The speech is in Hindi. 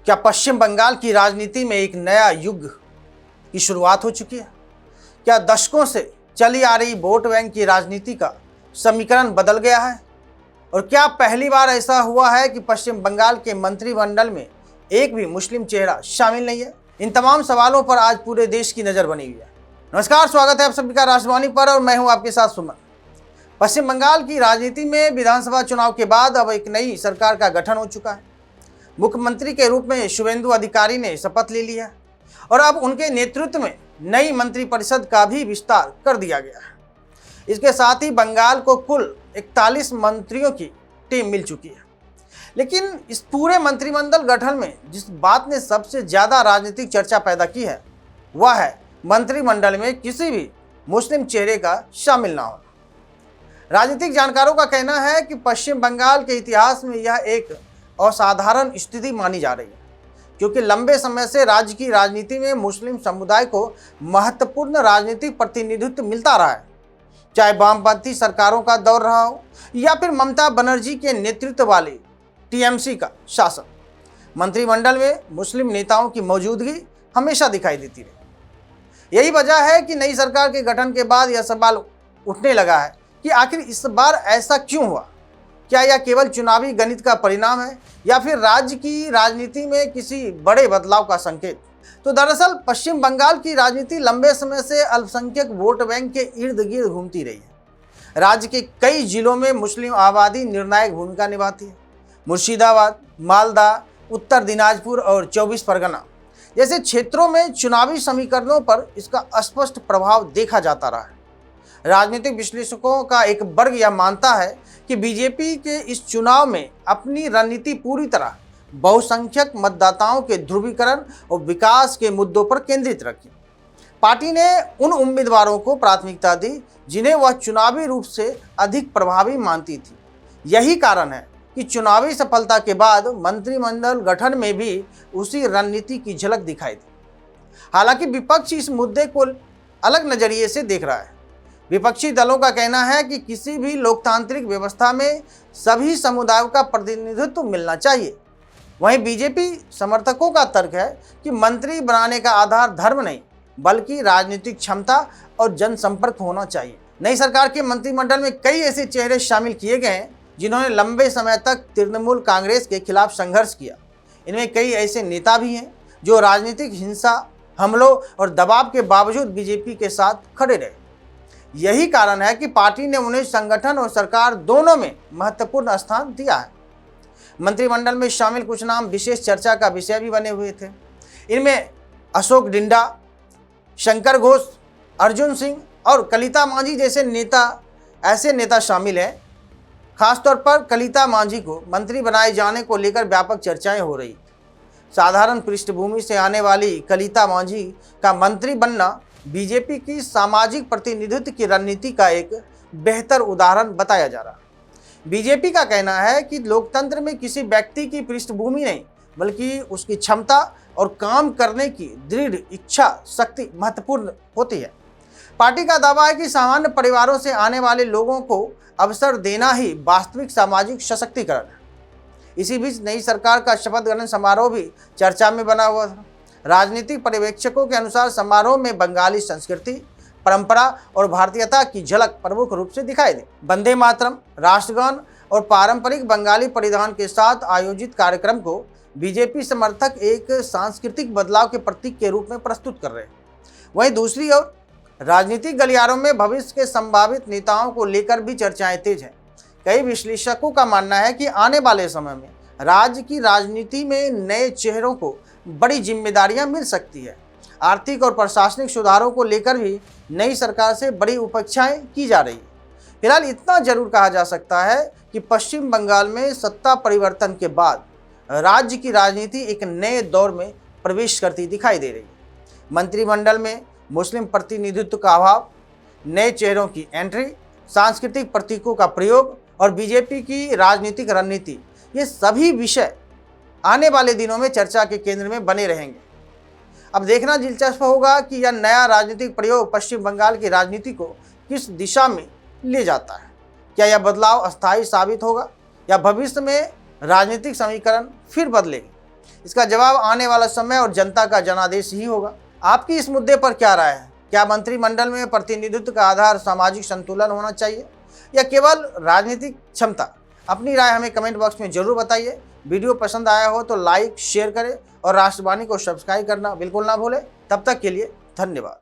क्या पश्चिम बंगाल की राजनीति में एक नया युग की शुरुआत हो चुकी है? क्या दशकों से चली आ रही वोट बैंक की राजनीति का समीकरण बदल गया है? और क्या पहली बार ऐसा हुआ है कि पश्चिम बंगाल के मंत्रिमंडल में एक भी मुस्लिम चेहरा शामिल नहीं है? इन तमाम सवालों पर आज पूरे देश की नज़र बनी हुई है। नमस्कार, स्वागत है आप सभी का राष्ट्रवाणी पर और मैं हूं आपके साथ सुमन। पश्चिम बंगाल की राजनीति में विधानसभा चुनाव के बाद अब एक नई सरकार का गठन हो चुका है। मुख्यमंत्री के रूप में शुभेंदु अधिकारी ने शपथ ले लिया है और अब उनके नेतृत्व में नई मंत्रिपरिषद का भी विस्तार कर दिया गया है। इसके साथ ही बंगाल को कुल 41 मंत्रियों की टीम मिल चुकी है। लेकिन इस पूरे मंत्रिमंडल गठन में जिस बात ने सबसे ज़्यादा राजनीतिक चर्चा पैदा की है वह है मंत्रिमंडल में किसी भी मुस्लिम चेहरे का शामिल ना होना। राजनीतिक जानकारों का कहना है कि पश्चिम बंगाल के इतिहास में यह एक असाधारण स्थिति मानी जा रही है, क्योंकि लंबे समय से राज्य की राजनीति में मुस्लिम समुदाय को महत्वपूर्ण राजनीतिक प्रतिनिधित्व मिलता रहा है। चाहे वामपंथी सरकारों का दौर रहा हो या फिर ममता बनर्जी के नेतृत्व वाली टीएमसी का शासन, मंत्रिमंडल में मुस्लिम नेताओं की मौजूदगी हमेशा दिखाई देती रही। यही वजह है कि नई सरकार के गठन के बाद यह सवाल उठने लगा है कि आखिर इस बार ऐसा क्यों हुआ। क्या यह केवल चुनावी गणित का परिणाम है या फिर राज्य की राजनीति में किसी बड़े बदलाव का संकेत? तो दरअसल पश्चिम बंगाल की राजनीति लंबे समय से अल्पसंख्यक वोट बैंक के इर्द गिर्द घूमती रही है। राज्य के कई जिलों में मुस्लिम आबादी निर्णायक भूमिका निभाती है। मुर्शिदाबाद, मालदा, उत्तर दिनाजपुर और 24 परगना जैसे क्षेत्रों में चुनावी समीकरणों पर इसका स्पष्ट प्रभाव देखा जाता रहा है। राजनीतिक विश्लेषकों का एक वर्ग यह मानता है कि बीजेपी के इस चुनाव में अपनी रणनीति पूरी तरह बहुसंख्यक मतदाताओं के ध्रुवीकरण और विकास के मुद्दों पर केंद्रित रखी। पार्टी ने उन उम्मीदवारों को प्राथमिकता दी जिन्हें वह चुनावी रूप से अधिक प्रभावी मानती थी। यही कारण है कि चुनावी सफलता के बाद मंत्रिमंडल गठन में भी उसी रणनीति की झलक दिखाई दी। हालांकि विपक्ष इस मुद्दे को अलग नजरिए से देख रहा है। विपक्षी दलों का कहना है कि किसी भी लोकतांत्रिक व्यवस्था में सभी समुदायों का प्रतिनिधित्व मिलना चाहिए। वहीं बीजेपी समर्थकों का तर्क है कि मंत्री बनाने का आधार धर्म नहीं बल्कि राजनीतिक क्षमता और जनसंपर्क होना चाहिए। नई सरकार के मंत्रिमंडल में कई ऐसे चेहरे शामिल किए गए हैं जिन्होंने लंबे समय तक तृणमूल कांग्रेस के खिलाफ संघर्ष किया। इनमें कई ऐसे नेता भी हैं जो राजनीतिक हिंसा, हमलों और दबाव के बावजूद बीजेपी के साथ खड़े रहे। यही कारण है कि पार्टी ने उन्हें संगठन और सरकार दोनों में महत्वपूर्ण स्थान दिया है। मंत्रिमंडल में शामिल कुछ नाम विशेष चर्चा का विषय भी बने हुए थे। इनमें अशोक डिंडा, शंकर घोष, अर्जुन सिंह और कलिता मांझी जैसे ऐसे नेता शामिल हैं। खासतौर पर कलिता मांझी को मंत्री बनाए जाने को लेकर व्यापक चर्चाएं हो रही। साधारण पृष्ठभूमि से आने वाली कलिता मांझी का मंत्री बनना बीजेपी की सामाजिक प्रतिनिधित्व की रणनीति का एक बेहतर उदाहरण बताया जा रहा है। बीजेपी का कहना है कि लोकतंत्र में किसी व्यक्ति की पृष्ठभूमि नहीं बल्कि उसकी क्षमता और काम करने की दृढ़ इच्छा शक्ति महत्वपूर्ण होती है। पार्टी का दावा है कि सामान्य परिवारों से आने वाले लोगों को अवसर देना ही वास्तविक सामाजिक सशक्तिकरण है। इसी बीच नई सरकार का शपथ ग्रहण समारोह भी चर्चा में बना हुआ था। राजनीतिक पर्यवेक्षकों के अनुसार समारोह में बंगाली संस्कृति, परंपरा और भारतीयता की झलक प्रमुख रूप से दिखाई दी। वंदे मातरम, राष्ट्रगान और पारंपरिक बंगाली परिधान के साथ आयोजित कार्यक्रम को बीजेपी समर्थक एक सांस्कृतिक बदलाव के प्रतीक के रूप में प्रस्तुत कर रहे हैं। वहीं दूसरी ओर राजनीतिक गलियारों में भविष्य के संभावित नेताओं को लेकर भी चर्चाएं तेज हैं। कई विश्लेषकों का मानना है कि आने वाले समय में राज्य की राजनीति में नए चेहरों को बड़ी जिम्मेदारियां मिल सकती है। आर्थिक और प्रशासनिक सुधारों को लेकर भी नई सरकार से बड़ी अपेक्षाएं की जा रही है। फिलहाल इतना जरूर कहा जा सकता है कि पश्चिम बंगाल में सत्ता परिवर्तन के बाद राज्य की राजनीति एक नए दौर में प्रवेश करती दिखाई दे रही है। मंत्रिमंडल में मुस्लिम प्रतिनिधित्व का अभाव, नए चेहरों की एंट्री, सांस्कृतिक प्रतीकों का प्रयोग और बीजेपी की राजनीतिक रणनीति, ये सभी विषय आने वाले दिनों में चर्चा के केंद्र में बने रहेंगे। अब देखना दिलचस्प होगा कि यह नया राजनीतिक प्रयोग पश्चिम बंगाल की राजनीति को किस दिशा में ले जाता है। क्या यह बदलाव अस्थायी साबित होगा या भविष्य में राजनीतिक समीकरण फिर बदलेंगे? इसका जवाब आने वाला समय और जनता का जनादेश ही होगा। आपकी इस मुद्दे पर क्या राय है? क्या मंत्रिमंडल में प्रतिनिधित्व का आधार सामाजिक संतुलन होना चाहिए या केवल राजनीतिक क्षमता? अपनी राय हमें कमेंट बॉक्स में जरूर बताइए। वीडियो पसंद आया हो तो लाइक शेयर करें और राष्ट्रवाणी को सब्सक्राइब करना बिल्कुल ना भूलें। तब तक के लिए धन्यवाद।